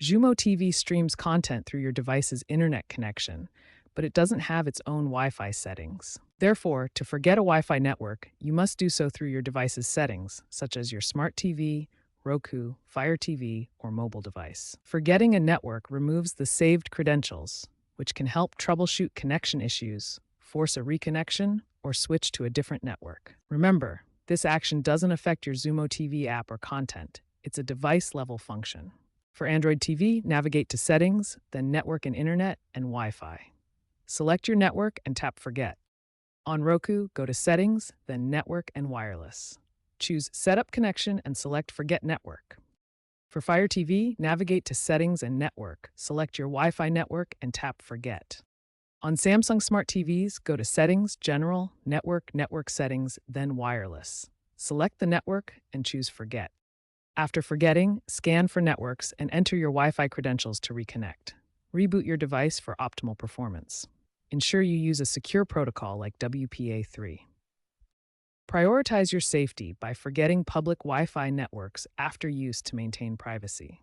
Xumo TV streams content through your device's internet connection, but it doesn't have its own Wi-Fi settings. Therefore, to forget a Wi-Fi network, you must do so through your device's settings, such as your smart TV, Roku, Fire TV, or mobile device. Forgetting a network removes the saved credentials, which can help troubleshoot connection issues, force a reconnection, or switch to a different network. Remember, this action doesn't affect your Xumo TV app or content. It's a device-level function. For Android TV, navigate to Settings, then Network and Internet, and Wi-Fi. Select your network and tap Forget. On Roku, go to Settings, then Network and Wireless. Choose Set Up Connection and select Forget Network. For Fire TV, navigate to Settings and Network. Select your Wi-Fi network and tap Forget. On Samsung Smart TVs, go to Settings, General, Network Settings, then Wireless. Select the network and choose Forget. After forgetting, scan for networks and enter your Wi-Fi credentials to reconnect. Reboot your device for optimal performance. Ensure you use a secure protocol like WPA3. Prioritize your safety by forgetting public Wi-Fi networks after use to maintain privacy.